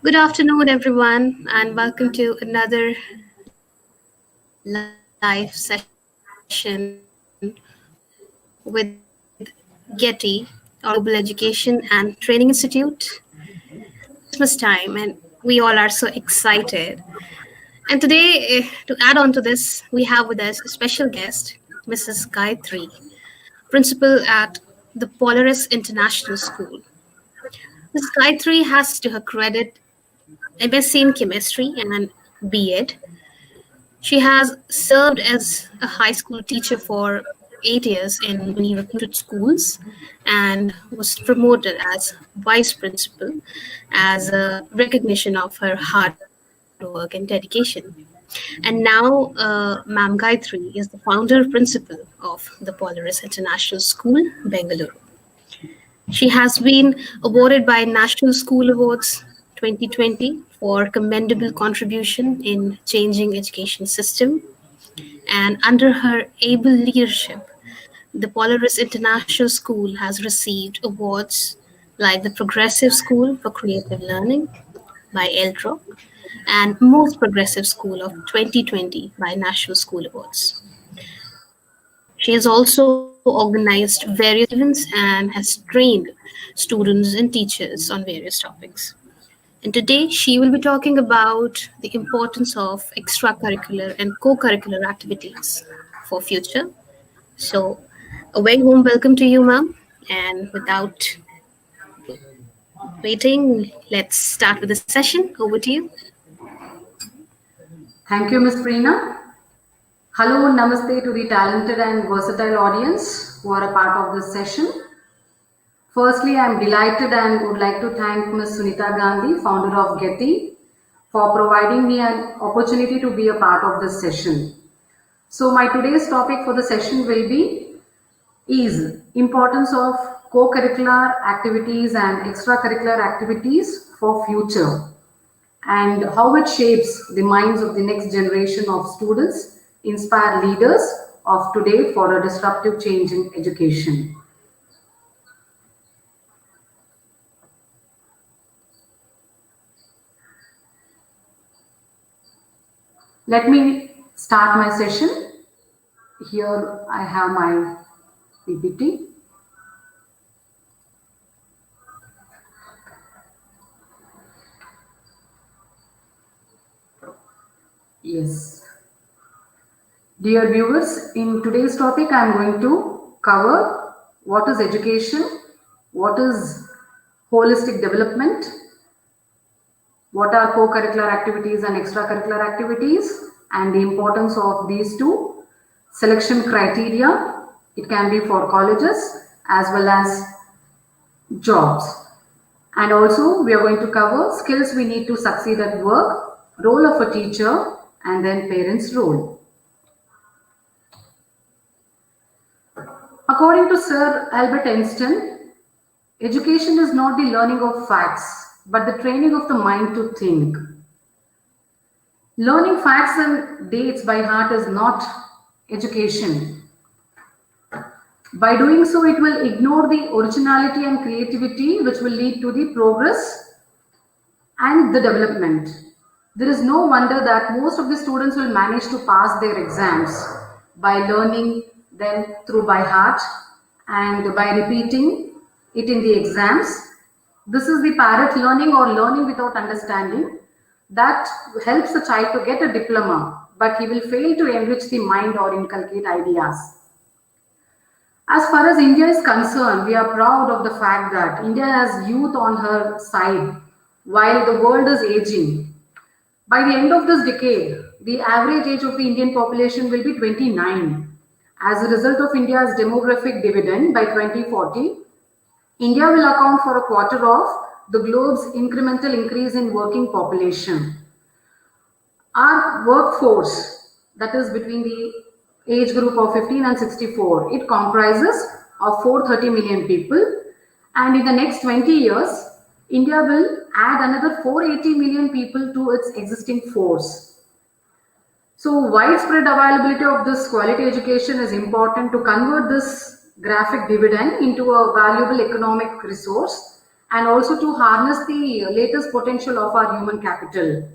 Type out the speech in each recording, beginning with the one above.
Good afternoon, everyone, and welcome to another live session with GETI, or Global Education and Training Institute. It's Christmas time, and we all are so excited. And today, to add on to this, we have with us a special guest, Mrs. Gayathri, principal at the Polaris International School. Mrs. Gayathri has to her credit MSc in Chemistry and B.Ed. She has served as a high school teacher for 8 years in many reputed schools and was promoted as vice principal as a recognition of her hard work and dedication. And now, Ma'am Gayatri is the founder principal of the Polaris International School, Bengaluru. She has been awarded by National School Awards 2020 for commendable contribution in changing education system, and under her able leadership, the Polaris International School has received awards like the Progressive School for Creative Learning by ELTRO and Most Progressive School of 2020 by National School Awards. She has also organized various events and has trained students and teachers on various topics. And today she will be talking about the importance of extracurricular and co-curricular activities for future. So a very warm welcome to you, ma'am. And without waiting, let's start with the session. Over to you. Thank you, Ms. Preena. Hello and namaste to the talented and versatile audience who are a part of this session. Firstly, I am delighted and would like to thank Ms. Sunita Gandhi, founder of GETI, for providing me an opportunity to be a part of this session. So my today's topic for the session will be importance of co-curricular activities and extracurricular activities for future, and how it shapes the minds of the next generation of students, inspire leaders of today for a disruptive change in education. Let me start my session. Here I have my PPT. Yes. Dear viewers, in today's topic, I am going to cover what is education, what is holistic development, what are co-curricular activities and extracurricular activities, and the importance of these two, selection criteria. It can be for colleges as well as jobs. And also we are going to cover skills we need to succeed at work, role of a teacher, and then parents' role. According to Sir Albert Einstein, education is not the learning of facts, but the training of the mind to think. Learning facts and dates by heart is not education. By doing so, it will ignore the originality and creativity, which will lead to the progress and the development. There is no wonder that most of the students will manage to pass their exams by learning them through by heart and by repeating it in the exams. This is the parrot learning or learning without understanding that helps the child to get a diploma, but he will fail to enrich the mind or inculcate ideas. As far as India is concerned, we are proud of the fact that India has youth on her side while the world is aging. By the end of this decade, the average age of the Indian population will be 29. As a result of India's demographic dividend, by 2040, India will account for a quarter of the globe's incremental increase in working population. Our workforce, that is between the age group of 15 and 64, it comprises of 430 million people, and in the next 20 years, India will add another 480 million people to its existing force. So widespread availability of this quality education is important to convert this graphic dividend into a valuable economic resource, and also to harness the latest potential of our human capital.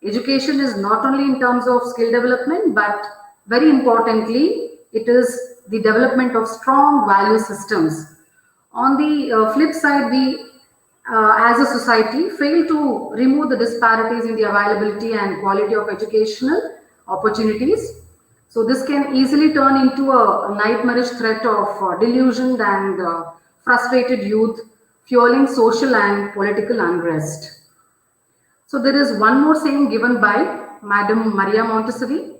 Education is not only in terms of skill development, but very importantly, it is the development of strong value systems. On the flip side, we as a society fail to remove the disparities in the availability and quality of educational opportunities. So this can easily turn into a nightmarish threat of delusioned and frustrated youth, fueling social and political unrest. So there is one more saying given by Madam Maria Montessori.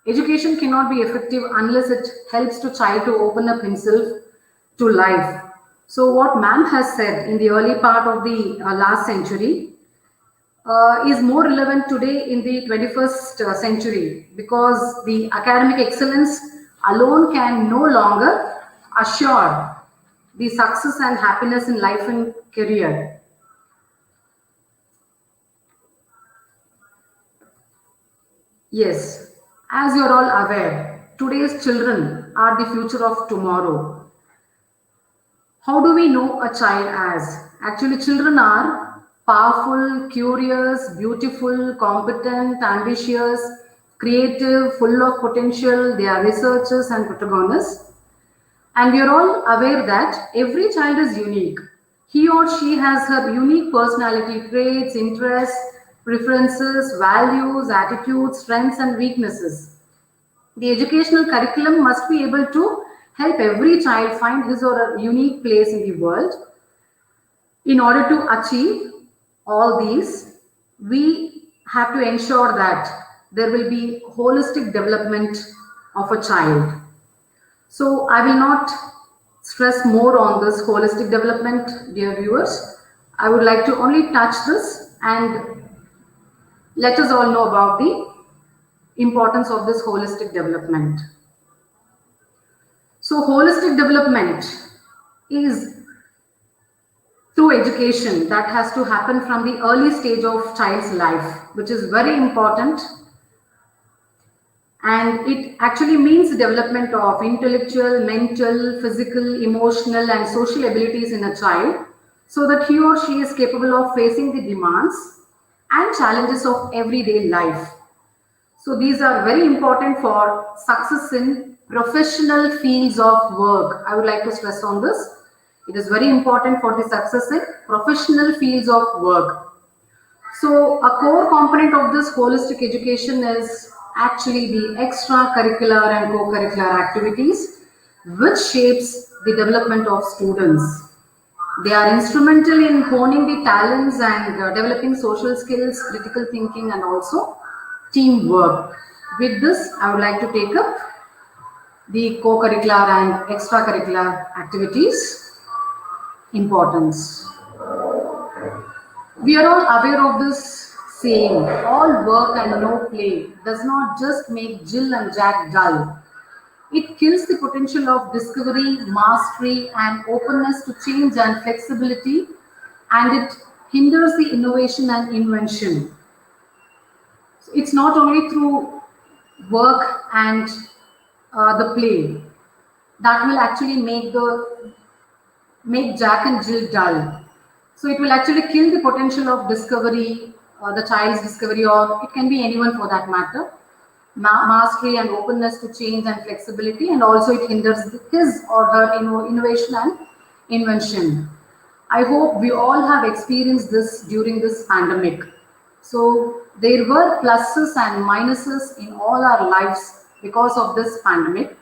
Education cannot be effective unless it helps the child to open up himself to life. So what ma'am has said in the early part of the last century is more relevant today in the 21st century, because the academic excellence alone can no longer assure the success and happiness in life and career. Yes, as you're all aware, today's children are the future of tomorrow. How do we know a child as? Actually, children are powerful, curious, beautiful, competent, ambitious, creative, full of potential. They are researchers and protagonists. And we are all aware that every child is unique. He or she has her unique personality traits, interests, preferences, values, attitudes, strengths, and weaknesses. The educational curriculum must be able to help every child find his or her unique place in the world. In order to achieve all these, we have to ensure that there will be holistic development of a child. So I will not stress more on this holistic development, dear viewers. I would like to only touch this and let us all know about the importance of this holistic development. So holistic development is through education that has to happen from the early stage of child's life, which is very important, and it actually means development of intellectual, mental, physical, emotional and social abilities in a child, so that he or she is capable of facing the demands and challenges of everyday life. So these are very important for success in professional fields of work. I would like to stress on this. It is very important for the success in professional fields of work. So a core component of this holistic education is actually the extracurricular and co-curricular activities, which shapes the development of students. They are instrumental in honing the talents and developing social skills, critical thinking, and also teamwork. With this, I would like to take up the co-curricular and extracurricular activities importance. We are all aware of this saying, all work and no play does not just make Jill and Jack dull. It kills the potential of discovery, mastery, and openness to change and flexibility, and it hinders the innovation and invention. So it's not only through work and the play that will actually make Jack and Jill dull. So it will actually kill the potential of discovery, the child's discovery, or it can be anyone for that matter. Mastery and openness to change and flexibility, and also it hinders his or her innovation and invention. I hope we all have experienced this during this pandemic. So there were pluses and minuses in all our lives because of this pandemic.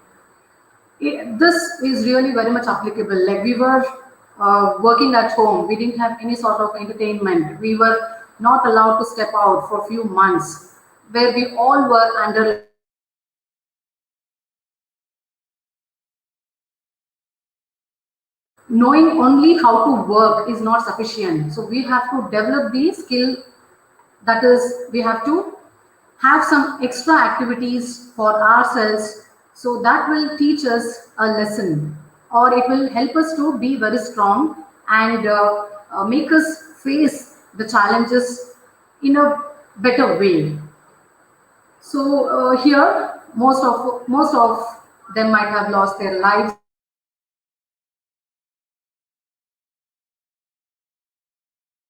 This is really very much applicable. Like we were working at home, we didn't have any sort of entertainment. We were not allowed to step out for a few months, where we all were under lockdown. Knowing only how to work is not sufficient. So we have to develop the skill, that is, we have to have some extra activities for ourselves, so that will teach us a lesson, or it will help us to be very strong and make us face the challenges in a better way. So here most of They might have lost their lives,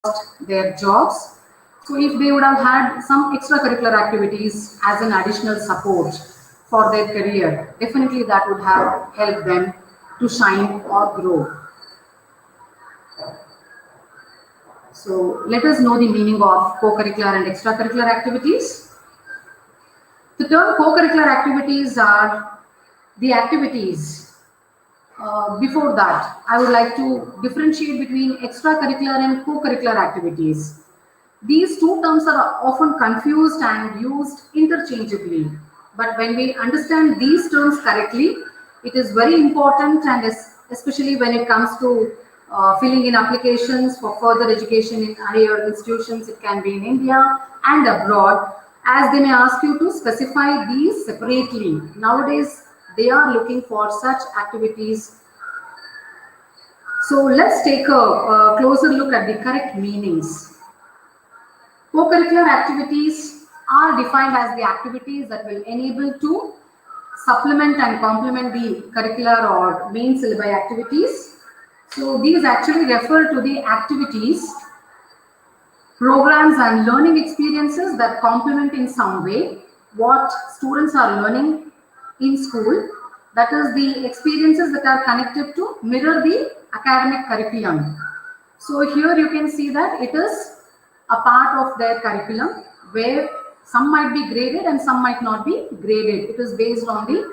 lost their jobs. So if they would have had some extracurricular activities as an additional support for their career, definitely that would have helped them to shine or grow. So let us know the meaning of co-curricular and extracurricular activities. The term co-curricular activities are the activities. Before that, I would like to differentiate between extracurricular and co-curricular activities. These two terms are often confused and used interchangeably. But when we understand these terms correctly, it is very important, and especially when it comes to filling in applications for further education in higher institutions, it can be in India and abroad, as they may ask you to specify these separately. Nowadays, they are looking for such activities. So let's take a closer look at the correct meanings. Co-curricular activities are defined as the activities that will enable to supplement and complement the curricular or main syllabi activities. So these actually refer to the activities, programs and learning experiences that complement in some way what students are learning in school. That is, the experiences that are connected to mirror the academic curriculum. So here you can see that it is a part of their curriculum where some might be graded and some might not be graded. It is based on the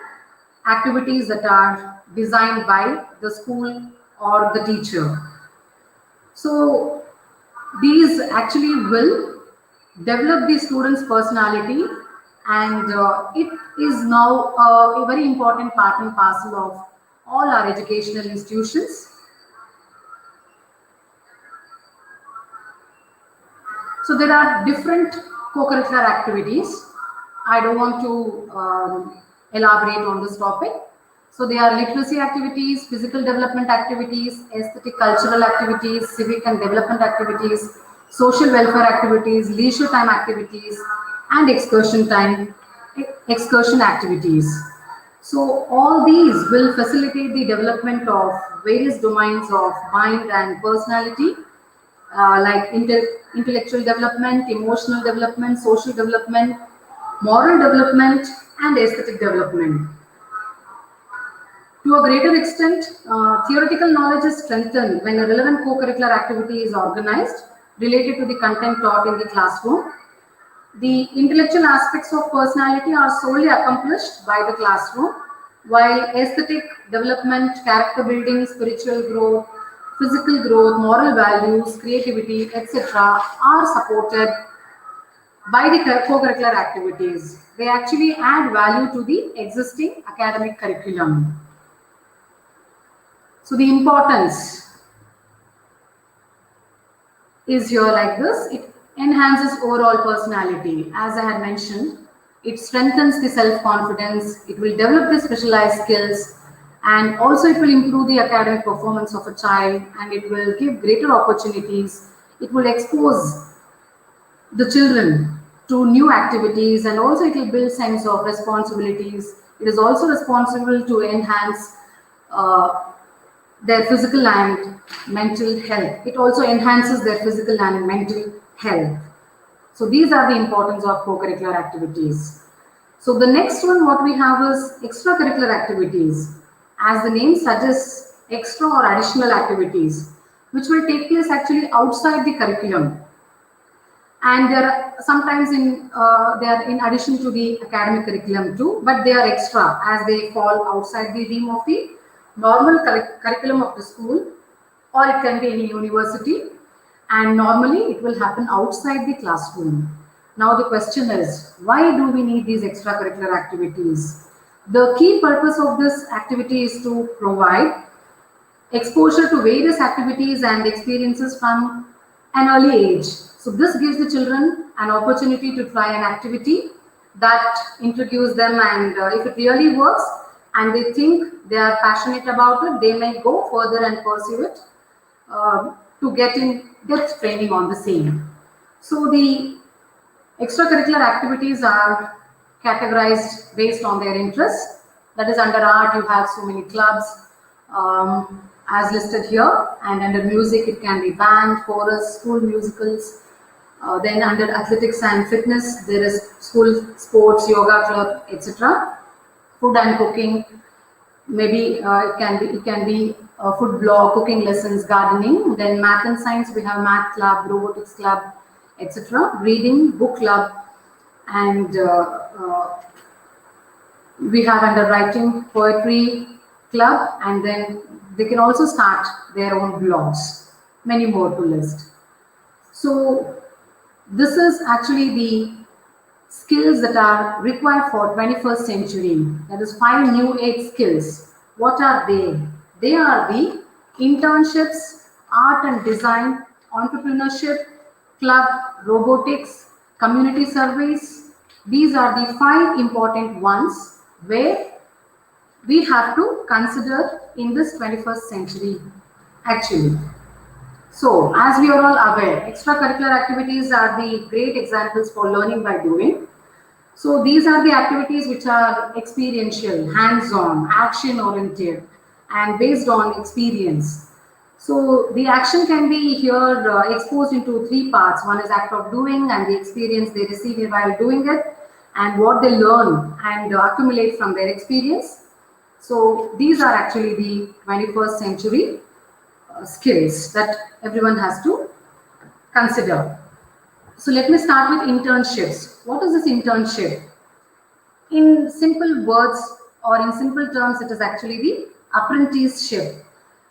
activities that are designed by the school or the teacher. So these actually will develop the student's personality, and it is now a very important part and parcel of all our educational institutions. So there are different co-curricular activities. I don't want to elaborate on this topic. So they are literacy activities, physical development activities, aesthetic cultural activities, civic and development activities, social welfare activities, leisure time activities, and excursion activities. So all these will facilitate the development of various domains of mind and personality, like intellectual development, emotional development, social development, moral development, and aesthetic development. To a greater extent, theoretical knowledge is strengthened when a relevant co-curricular activity is organized related to the content taught in the classroom. The intellectual aspects of personality are solely accomplished by the classroom, while aesthetic development, character building, spiritual growth, physical growth, moral values, creativity, etc., are supported by the co-curricular activities. They actually add value to the existing academic curriculum. So the importance is here like this. It enhances overall personality. As I had mentioned, it strengthens the self-confidence, it will develop the specialized skills, and also it will improve the academic performance of a child, and it will give greater opportunities. It will expose the children to new activities, and also it will build sense of responsibilities. It is also responsible to enhance their physical and mental health. It also enhances their physical and mental health. So these are the importance of co-curricular activities. So the next one what we have is extracurricular activities. As the name suggests, extra or additional activities which will take place actually outside the curriculum, and they are sometimes they are in addition to the academic curriculum too, but they are extra as they fall outside the realm of the normal curriculum of the school, or it can be any university, and normally it will happen outside the classroom. Now the question is, why do we need these extracurricular activities? The key purpose of this activity is to provide exposure to various activities and experiences from an early age. So this gives the children an opportunity to try an activity that introduce them, and if it really works and they think they are passionate about it, they may go further and pursue it to get in depth training on the same. So the extracurricular activities are categorized based on their interests. That is under art, you have so many clubs as listed here, and under music, it can be band, chorus, school musicals. Then under athletics and fitness, there is school sports, yoga club, etc. Food and cooking, maybe it can be food blog, cooking lessons, gardening. Then math and science, we have math club, robotics club, etc. Reading, book club, and we have under writing, poetry club, and then they can also start their own blogs. Many more to list. So this is actually the skills that are required for 21st century. That is 5 new age skills. What are they? They are the internships, art and design, entrepreneurship, club, robotics, community service. These are the 5 important ones where we have to consider in this 21st century actually. So, as we are all aware, extracurricular activities are the great examples for learning by doing. So, these are the activities which are experiential, hands-on, action-oriented, and based on experience. So, the action can be here exposed into 3 parts. One is act of doing and the experience they receive while doing it, and what they learn and accumulate from their experience. So, these are actually the 21st century skills that everyone has to consider. So let me start with internships. What is this internship? In simple words or in simple terms, it is actually the apprenticeship,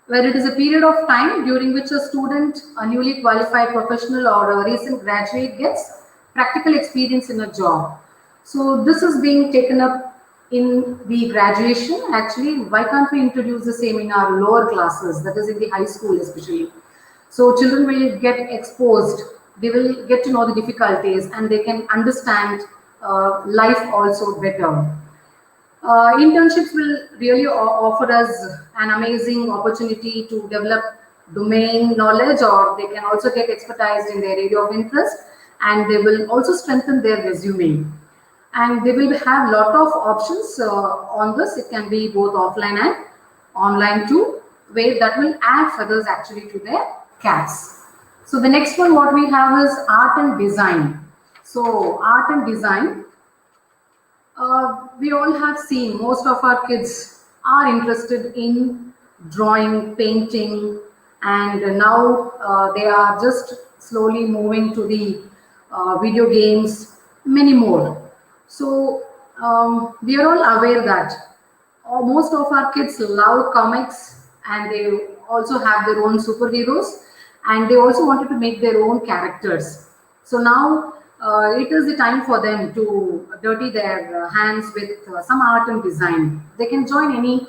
where it is a period of time during which a student, a newly qualified professional or a recent graduate gets practical experience in a job. So this is being taken up in the graduation. Actually, why can't we introduce the same in our lower classes, that is in the high school especially? So children will get exposed, they will get to know the difficulties and they can understand life also better. Internships will really offer us an amazing opportunity to develop domain knowledge, or they can also get expertise in their area of interest, and they will also strengthen their resume. And they will have lot of options on this. It can be both offline and online too, where that will add feathers actually to their caps. So the next one what we have is art and design. So art and design, we all have seen most of our kids are interested in drawing, painting, and now they are just slowly moving to the video games, many more. So we are all aware that most of our kids love comics, and they also have their own superheroes, and they also wanted to make their own characters. So now it is the time for them to dirty their hands with some art and design. They can join any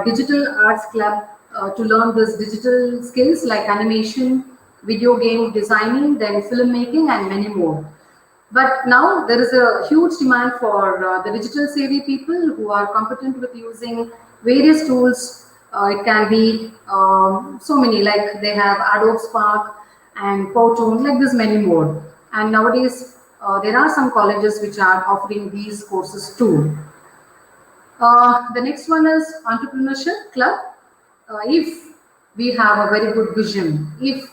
digital arts club to learn this digital skills like animation, video game designing, then filmmaking, and many more. But now there is a huge demand for the digital savvy people who are competent with using various tools. It can be so many, like they have Adobe Spark and Powtoon, like this many more. And nowadays there are some colleges which are offering these courses too. The next one is entrepreneurship club. If we have a very good vision, if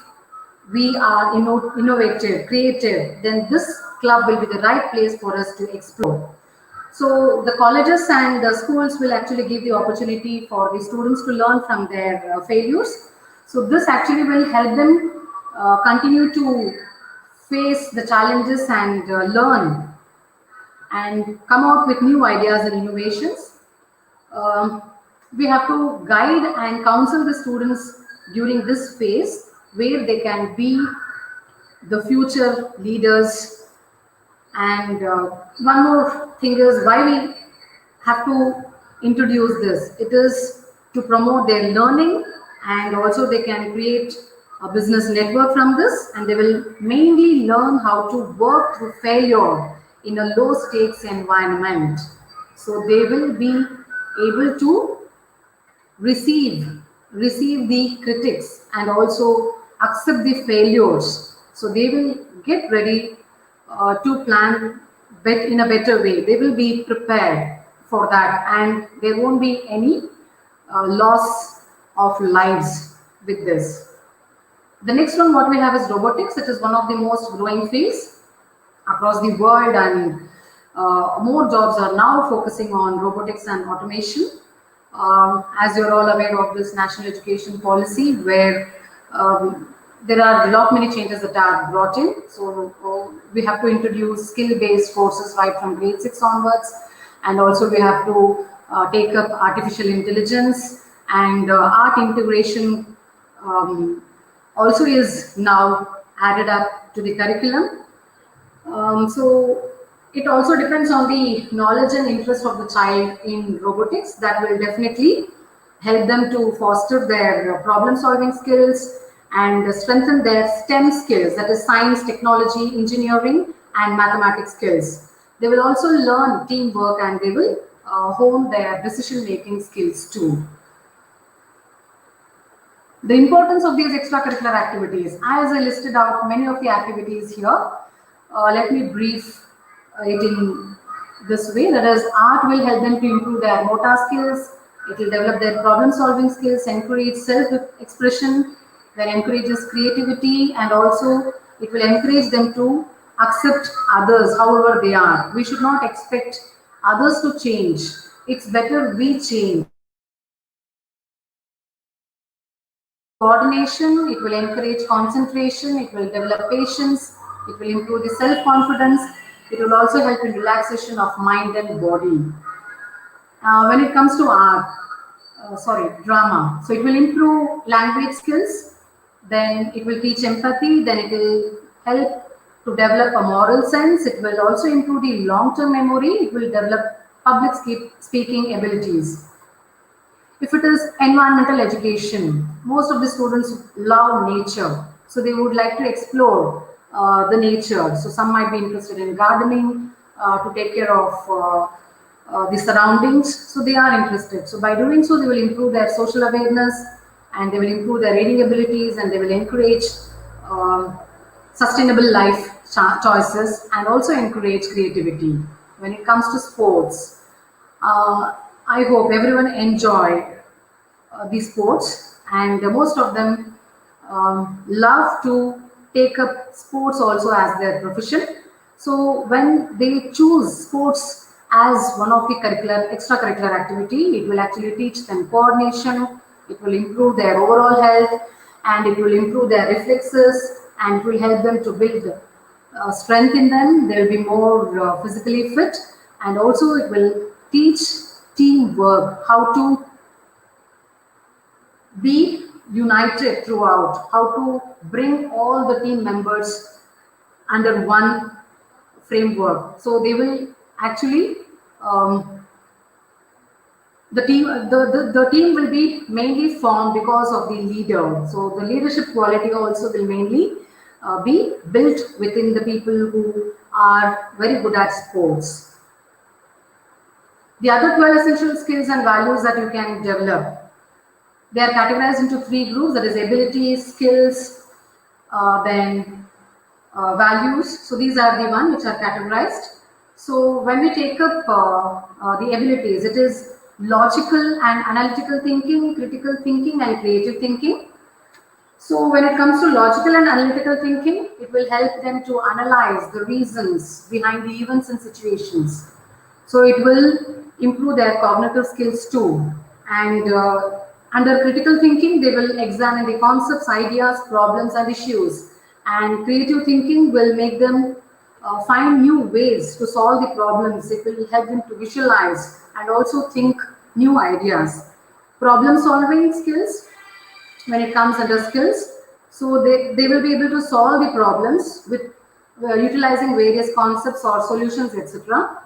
we are innovative, creative, then this club will be the right place for us to explore. So the colleges and the schools will actually give the opportunity for the students to learn from their failures. So this actually will help them continue to face the challenges and learn and come out with new ideas and innovations. Um, we have to guide and counsel the students during this phase where they can be the future leaders. And one more thing is why we have to introduce this. It is to promote their learning, and also they can create a business network from this, and they will mainly learn how to work through failure in a low stakes environment. So they will be able to receive receive the critics and also accept the failures. So they will get ready to plan in a better way. They will be prepared for that, and there won't be any loss of lives with this. The next one, what we have is robotics. It is one of the most growing fields across the world, and more jobs are now focusing on robotics and automation. As you're all aware of this national education policy, where there are a lot many changes that are brought in. So we have to introduce skill-based courses right from grade 6 onwards, and also we have to take up artificial intelligence, and art integration also is now added up to the curriculum. So it also depends on the knowledge and interest of the child in robotics. That will definitely help them to foster their problem solving skills and strengthen their STEM skills, that is science, technology, engineering and mathematics skills. They will also learn teamwork, and they will hone their decision making skills too. The importance of these extracurricular activities, as I listed out many of the activities here, let me brief it in this way. That is, art will help them to improve their motor skills, it will develop their problem solving skills, encourage self-expression, that encourages creativity, and also it will encourage them to accept others however they are. We should not expect others to change. It's better we change. Coordination, it will encourage concentration, it will develop patience, it will improve the self-confidence, it will also help in relaxation of mind and body. When it comes to drama, so it will improve language skills, then it will teach empathy, then it will help to develop a moral sense, it will also improve the long-term memory, it will develop public speaking abilities. If it is environmental education, most of the students love nature, so they would like to explore the nature. So some might be interested in gardening to take care of the surroundings, so they are interested. So by doing so, they will improve their social awareness, and they will improve their reading abilities, and they will encourage sustainable life choices, and also encourage creativity. When it comes to sports, I hope everyone enjoy these sports, and most of them love to take up sports also as their profession. So when they choose sports as one of the extracurricular activity, it will actually teach them coordination, it will improve their overall health, and it will improve their reflexes, and it will help them to build strength in them. They will be more physically fit, and also it will teach teamwork, how to be united throughout, how to bring all the team members under one framework. So they will actually the team will be mainly formed because of the leader. So the leadership quality also will mainly be built within the people who are very good at sports. The other 12 essential skills and values that you can develop, they are categorized into 3 groups, that is abilities, skills, then values. So these are the ones which are categorized. So when we take up the abilities, it is logical and analytical thinking, critical thinking and creative thinking. So when it comes to logical and analytical thinking, it will help them to analyze the reasons behind the events and situations. So it will improve their cognitive skills too. And under critical thinking, they will examine the concepts, ideas, problems and issues. And creative thinking will make them find new ways to solve the problems. It will help them to visualize and also think new ideas. Problem solving skills, when it comes under skills, so they will be able to solve the problems with utilizing various concepts or solutions, etc.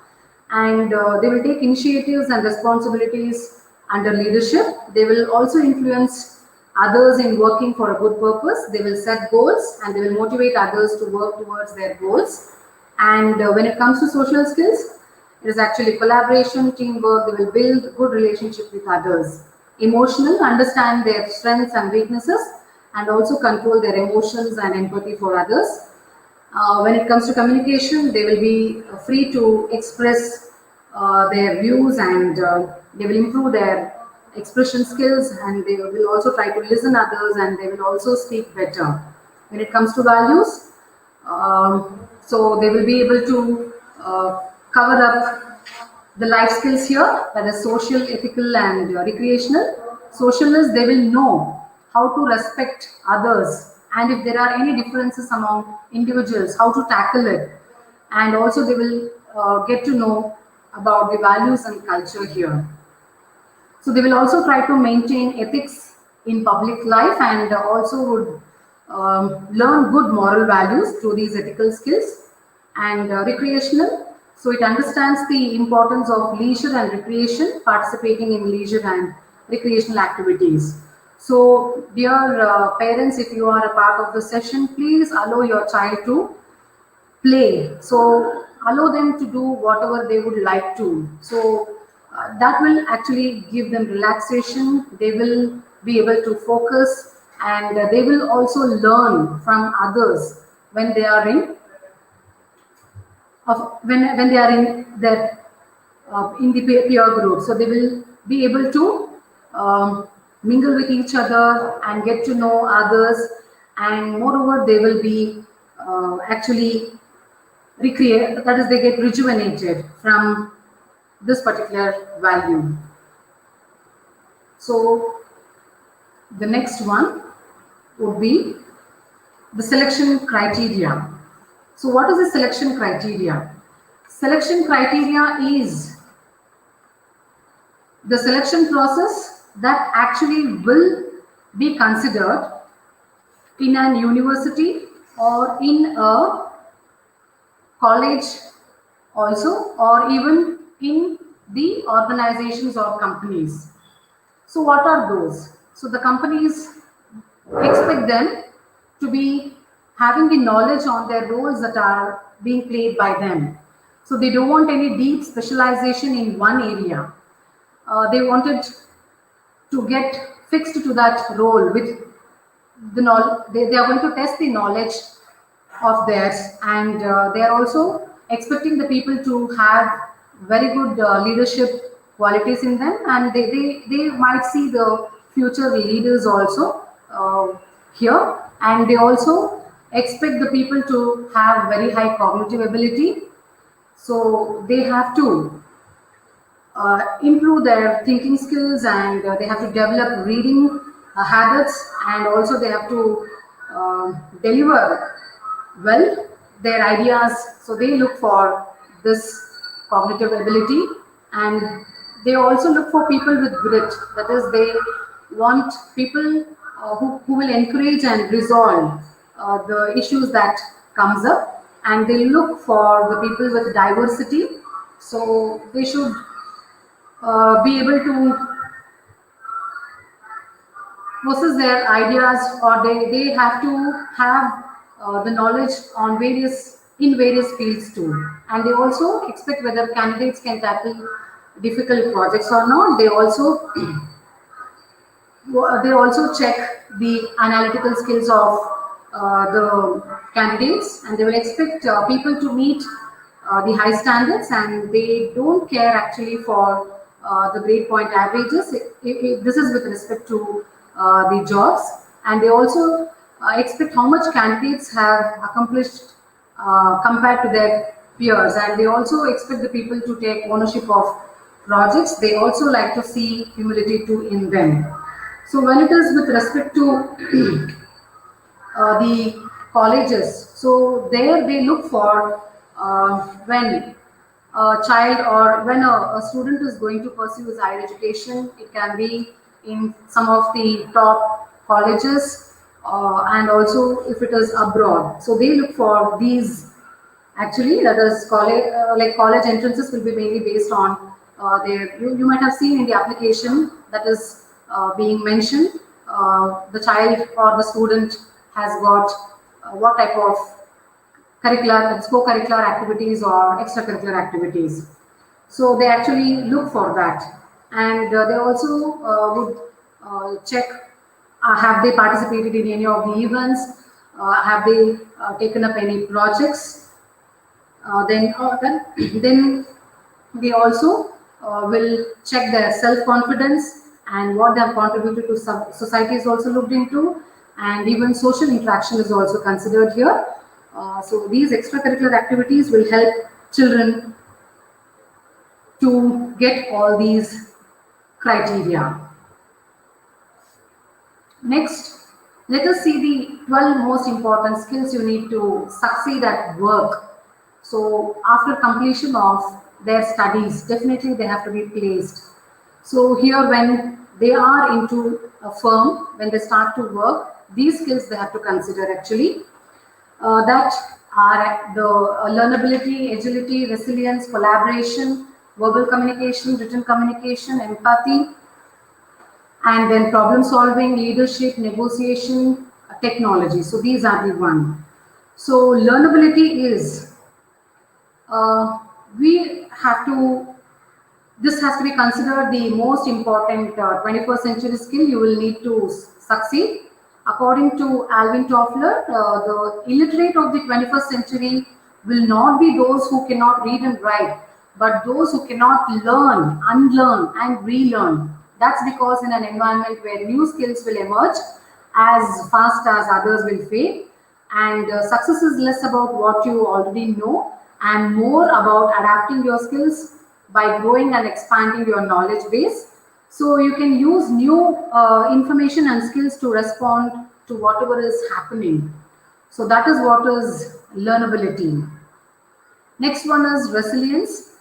And they will take initiatives and responsibilities under leadership. They will also influence others in working for a good purpose. They will set goals, and they will motivate others to work towards their goals. And when it comes to social skills, it is actually collaboration, teamwork. They will build good relationship with others. Emotional, understand their strengths and weaknesses, and also control their emotions and empathy for others. When it comes to communication, they will be free to express their views, and they will improve their expression skills, and they will also try to listen others, and they will also speak better. When it comes to values, so they will be able to cover up the life skills here, that is social, ethical, and recreational. Social is they will know how to respect others, and if there are any differences among individuals, how to tackle it, and also they will get to know about the values and culture here. So they will also try to maintain ethics in public life, and also would learn good moral values through these ethical skills. And recreational, so it understands the importance of leisure and recreation, participating in leisure and recreational activities. So dear parents, if you are a part of the session, please allow your child to play. So allow them to do whatever they would like to. So that will actually give them relaxation. They will be able to focus, and they will also learn from others when they are when they are in the peer group. So they will be able to mingle with each other and get to know others, and moreover they will be actually recreate, that is they get rejuvenated from this particular value. So the next one would be the selection criteria. So what is the selection criteria? Selection criteria is the selection process that actually will be considered in an university or in a college also, or even in the organizations or companies. So what are those? So the companies expect them to be having the knowledge on their roles that are being played by them. So they don't want any deep specialization in one area. They wanted to get fixed to that role with the knowledge. They are going to test the knowledge of theirs, and they are also expecting the people to have very good leadership qualities in them, and they might see the future leaders also here, and they also expect the people to have very high cognitive ability. So they have to improve their thinking skills, and they have to develop reading habits, and also they have to deliver well their ideas. So they look for this cognitive ability, and they also look for people with grit, that is they want people who will encourage and resolve the issues that comes up, and they look for the people with diversity. So they should be able to possess their ideas, or they have to have the knowledge on various fields too. And they also expect whether candidates can tackle difficult projects or not. They also check the analytical skills of the candidates, and they will expect people to meet the high standards, and they don't care actually for the grade point averages. This is with respect to the jobs, and they also expect how much candidates have accomplished compared to their peers, and they also expect the people to take ownership of projects. They also like to see humility too in them. So when it is with respect to the colleges, so there they look for when a child or when a student is going to pursue his higher education, it can be in some of the top colleges, and also if it is abroad. So they look for these actually, that is college, like college entrances will be mainly based on you might have seen in the application that is being mentioned, the child or the student has got what type of curricular, co-curricular activities or extracurricular activities. So they actually look for that, and they also would check have they participated in any of the events, have they taken up any projects, then They also will check their self-confidence and what they have contributed to society is also looked into, and even social interaction is also considered here. So these extracurricular activities will help children to get all these criteria. Next, let us see the 12 most important skills you need to succeed at work. So, after completion of their studies, definitely they have to be placed. So, here when they are into a firm, when they start to work, these skills they have to consider actually. That are the learnability, agility, resilience, collaboration, verbal communication, written communication, empathy, and then problem solving, leadership, negotiation, technology. So these are the one. So learnability is uh, we have to this has to be considered the most important 21st century skill you will need to succeed. According to Alvin Toffler, the illiterate of the 21st century will not be those who cannot read and write, but those who cannot learn, unlearn, and relearn. That's because in an environment where new skills will emerge as fast as others will fade, and success is less about what you already know and more about adapting your skills by growing and expanding your knowledge base. So you can use new information and skills to respond to whatever is happening. So that is what is learnability. Next one is resilience.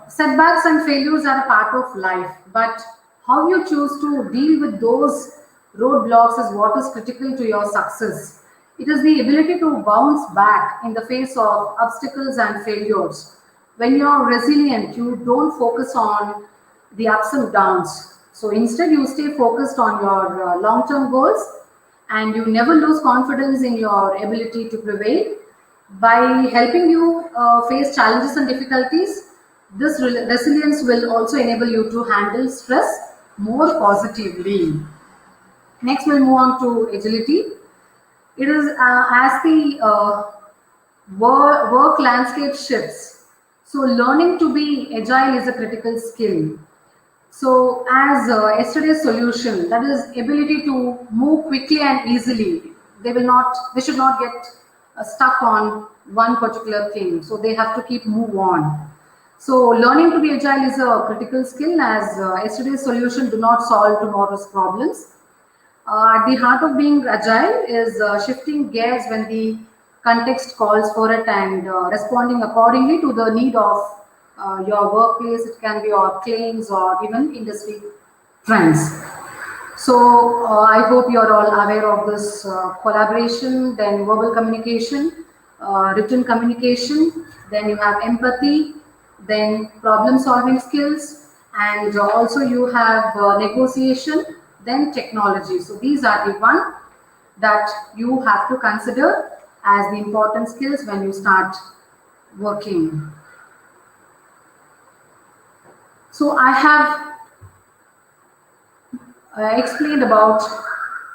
Setbacks and failures are a part of life, but how you choose to deal with those roadblocks is what is critical to your success. It is the ability to bounce back in the face of obstacles and failures. When you are resilient, you don't focus on the ups and downs. So instead, you stay focused on your long term goals and you never lose confidence in your ability to prevail. By helping you face challenges and difficulties, this resilience will also enable you to handle stress more positively. Next, we'll move on to agility. It is as the work landscape shifts. So, learning to be agile is a critical skill. So, as yesterday's solution, that is ability to move quickly and easily. They should not get stuck on one particular thing. So they have to keep move on. So learning to be agile is a critical skill as yesterday's solution do not solve tomorrow's problems. At the heart of being agile is shifting gears when the context calls for it and responding accordingly to the need of your workplace. It can be your claims or even industry trends. So I hope you are all aware of this collaboration, then verbal communication, written communication, then you have empathy, then problem solving skills, and also you have negotiation, then technology. So these are the one that you have to consider as the important skills when you start working. So I have explained about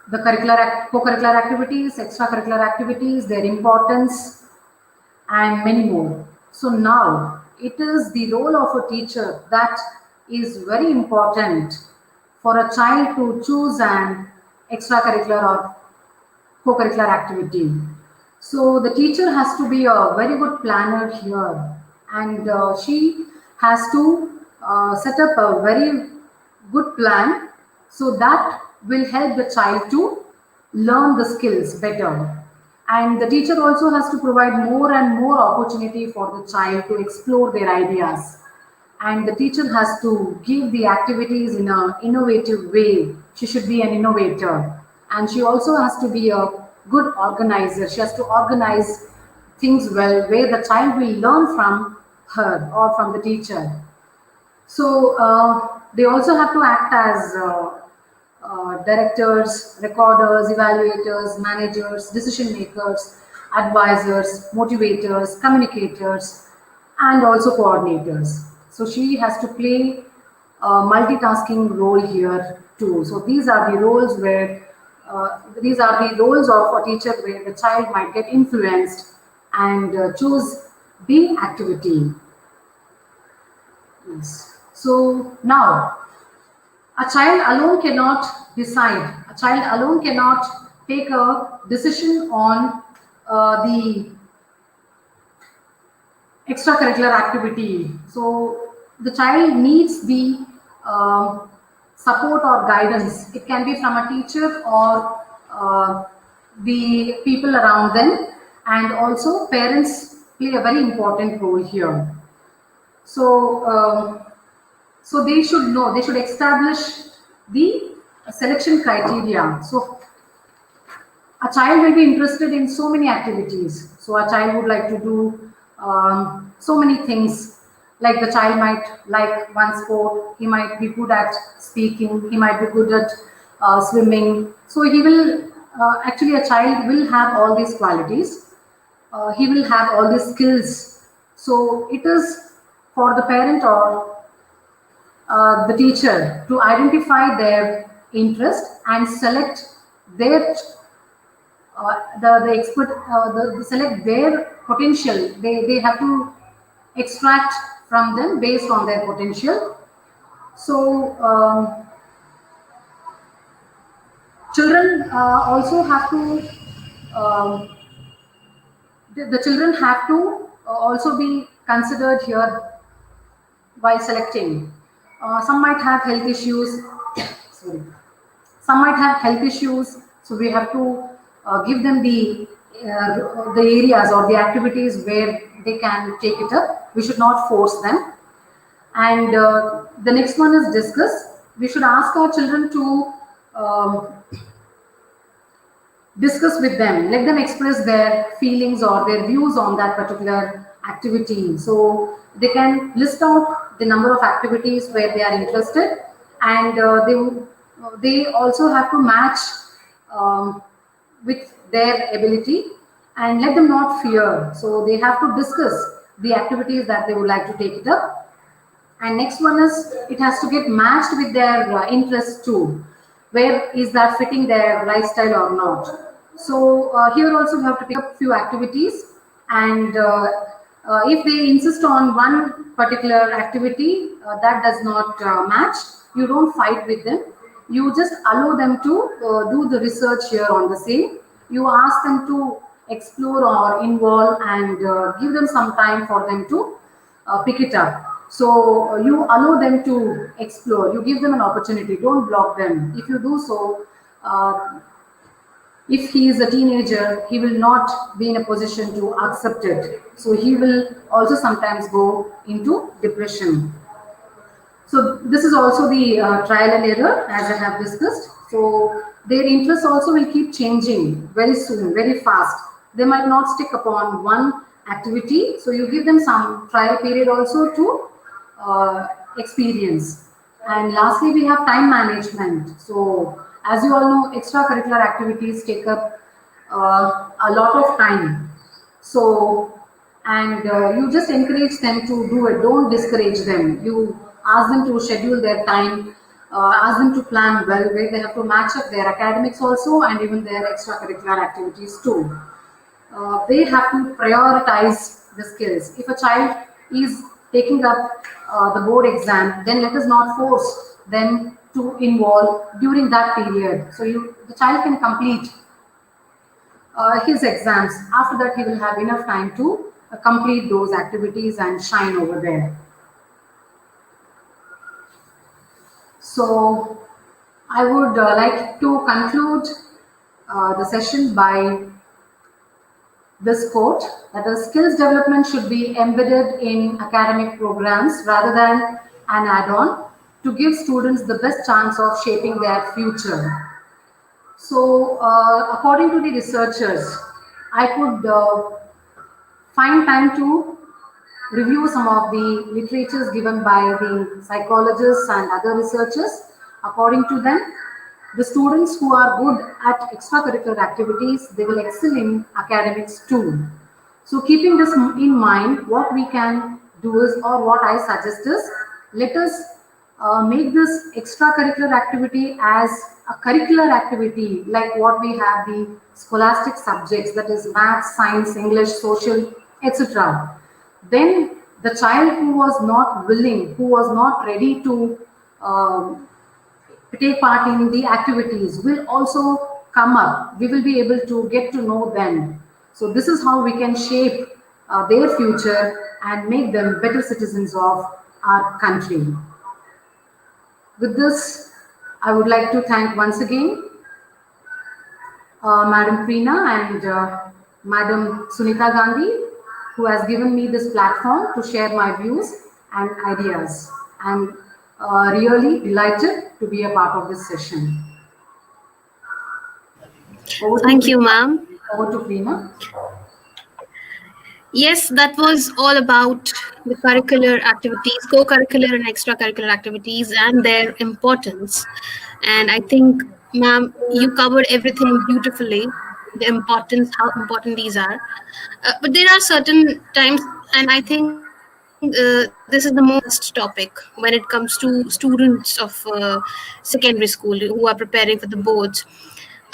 the co-curricular activities, extracurricular activities, their importance, and many more. So now it is the role of a teacher that is very important for a child to choose an extracurricular or co-curricular activity. So the teacher has to be a very good planner here, and she has to set up a very good plan so that will help the child to learn the skills better. And the teacher also has to provide more and more opportunity for the child to explore their ideas, and the teacher has to give the activities in an innovative way. She should be an innovator, and she also has to be a good organizer. She has to organize things well where the child will learn from her or from the teacher. So they also have to act as directors, recorders, evaluators, managers, decision makers, advisors, motivators, communicators, and also coordinators. So she has to play a multitasking role here too. So these are the roles of a teacher where the child might get influenced and choose the activity. Yes. So now, a child alone cannot decide. A child alone cannot take a decision on the extracurricular activity. So the child needs the uh, support or guidance. It can be from a teacher or the people around them, and also parents play a very important role here. So, so they should know, they should establish the selection criteria. So a child will be interested in so many activities. So a child would like to do so many things. Like the child might like one sport, he might be good at speaking, he might be good at swimming. So he will actually a child will have all these qualities. He will have all these skills. So it is for the parent or the teacher to identify their interest and select their the expert the select their potential. They have to extract from them based on their potential. So children also have to um, the children have to also be considered here while selecting. Some might have health issues. Sorry. Some might have health issues, so we have to give them the areas or the activities where they can take it up. We should not force them. And the next one is discuss. We should ask our children to um, discuss with them, let them express their feelings or their views on that particular activity. So they can list out the number of activities where they are interested, and they also have to match um, with their ability, and let them not fear. So they have to discuss the activities that they would like to take it up. And next one is it has to get matched with their interests too. Where is that fitting their lifestyle or not? So here also we have to pick up few activities, and if they insist on one particular activity that does not match, you don't fight with them. You just allow them to do the research here on the same. You ask them to explore or involve, and give them some time for them to pick it up. So you allow them to explore. You give them an opportunity. Don't block them. If you do so, uh, if he is a teenager, he will not be in a position to accept it. So he will also sometimes go into depression. So this is also the trial and error, as I have discussed. So their interests also will keep changing very soon, very fast. They might not stick upon one activity. So you give them some trial period also to uh, experience. And lastly, we have time management. So as you all know, extracurricular activities take up a lot of time. So, and you just encourage them to do it. Don't discourage them. You ask them to schedule their time, ask them to plan well, where they have to match up their academics also, and even their extracurricular activities too. They have to prioritize the skills. If a child is taking up the board exam, then let us not force them to involve during that period. So the child can complete his exams. After that, he will have enough time to complete those activities and shine over there. So I would like to conclude the session by this quote, that is, skills development should be embedded in academic programs rather than an add-on to give students the best chance of shaping their future. So, according to the researchers, I could find time to review some of the literatures given by the psychologists and other researchers. According to them, the students who are good at extracurricular activities, they will excel in academics too. So keeping this in mind, what we can do is, or what I suggest is, let us make this extracurricular activity as a curricular activity, like what we have the scholastic subjects, that is math, science, English, social, etc. Then The child who was not willing, who was not ready to um, take part in the activities will also come up. We will be able to get to know them. So this is how we can shape their future and make them better citizens of our country. With this, I would like to thank once again Madam Preena and Madam Sunita Gandhi, who has given me this platform to share my views and ideas. I'm really delighted to be a part of this session. Over to Thank you, Preena. ma'am. Over to Preena. Yes, that was all about the curricular activities, co curricular and extracurricular activities, and their importance. And I think, ma'am, you covered everything beautifully, the importance, how important these are. But there are certain times, and I think this is the most topic when it comes to students of secondary school who are preparing for the boards,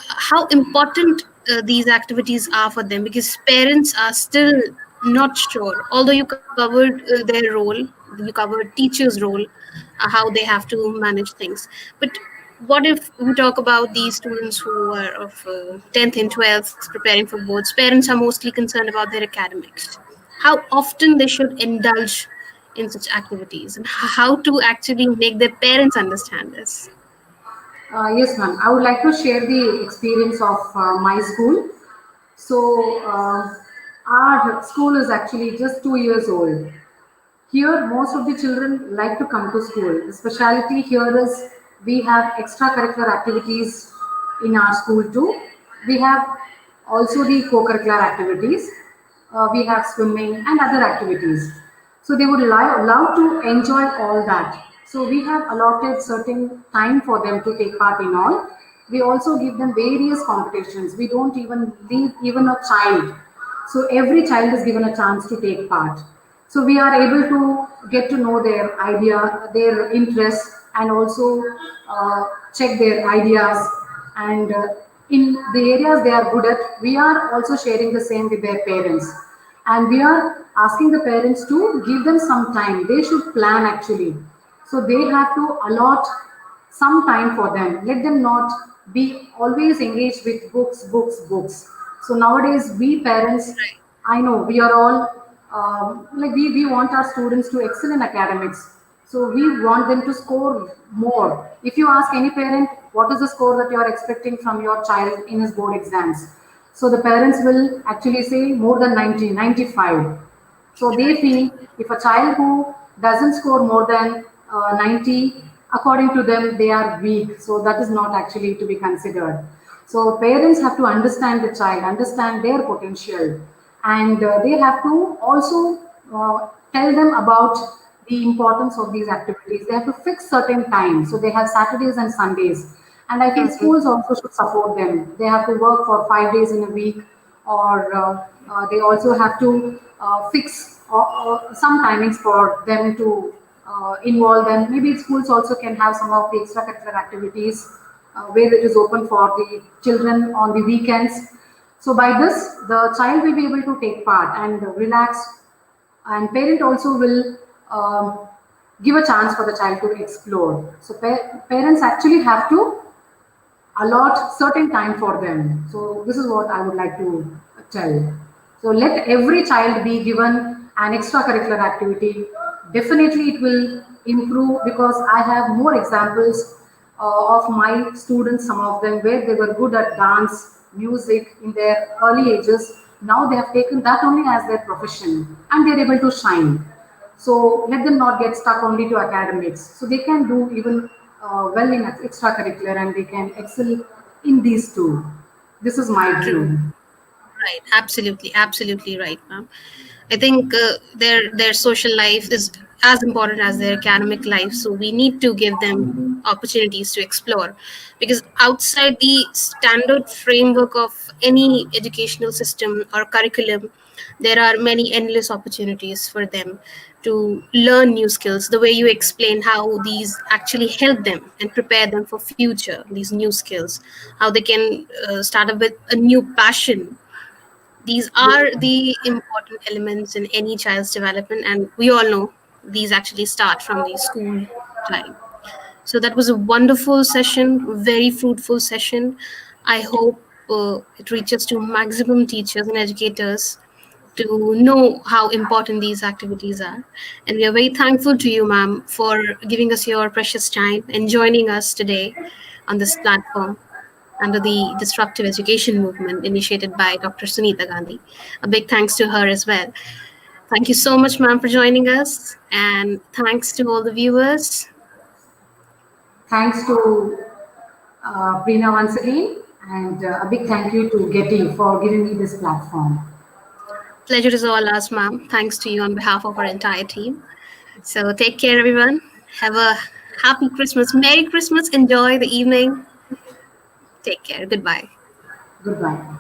how important these activities are for them, because parents are still not sure, although you covered their role, you covered teachers role, how they have to manage things. But what if we talk about these students who are of 10th and 12th preparing for boards? Parents are mostly concerned about their academics, how often they should indulge in such activities, and how to actually make their parents understand this. Yes, ma'am. I would like to share the experience of my school. So, our school is actually just 2 years old. Here, most of the children like to come to school. The specialty here is we have extracurricular activities in our school too. We have also the co-curricular activities. We have swimming and other activities. So they would love to enjoy all that. So we have allotted certain time for them to take part in all. We also give them various competitions. We don't even leave even a child. So every child is given a chance to take part. So we are able to get to know their idea, their interests, and also check their ideas. And in the areas they are good at, we are also sharing the same with their parents. And we are asking the parents to give them some time. They should plan actually. So they have to allot some time for them. Let them not be always engaged with books, books, books. So nowadays, we parents, I know we are all like we want our students to excel in academics. So we want them to score more. If you ask any parent, what is the score that you are expecting from your child in his board exams? So the parents will actually say more than 90, 95. So they feel if a child who doesn't score more than 90, according to them, they are weak. So that is not actually to be considered. So parents have to understand the child, understand their potential, and they have to also tell them about the importance of these activities. They have to fix certain times. So they have Saturdays and Sundays. And I feel Mhm. schools also should support them. They have to work for 5 days in a week, or they also have to fix some timings for them to involve them. Maybe schools also can have some of the extracurricular activities where it is open for the children on the weekends. So by this, the child will be able to take part and relax, and parent also will give a chance for the child to explore. So parents actually have to allot certain time for them. So this is what I would like to tell. So let every child be given an extracurricular activity. Definitely it will improve, because I have more examples of my students, some of them where they were good at dance, music in their early ages. Now they have taken that only as their profession and they're able to shine. So let them not get stuck only to academics. So they can do even well in extracurricular and they can excel in these two. This is my True. view. Right, absolutely, absolutely right, ma'am. I think their social life is as important as their academic life, so we need to give them opportunities to explore, because outside the standard framework of any educational system or curriculum, there are many endless opportunities for them to learn new skills. The way you explain how these actually help them and prepare them for future, these new skills, how they can start up with a new passion, These are the important elements in any child's development, and we all know these actually start from the school time. So that was a wonderful session, very fruitful session. I hope it reaches to maximum teachers and educators to know how important these activities are. And we are very thankful to you, ma'am, for giving us your precious time and joining us today on this platform under the Disruptive Education Movement initiated by Dr. Sunita Gandhi. A big thanks to her as well. Thank you so much, ma'am, for joining us. And thanks to all the viewers. Thanks to Preena once again, and a big thank you to Getty for giving me this platform. Pleasure is all ours, ma'am. Thanks to you on behalf of our entire team. So take care, everyone. Have a happy Christmas. Merry Christmas. Enjoy the evening. Take care. Goodbye. Goodbye.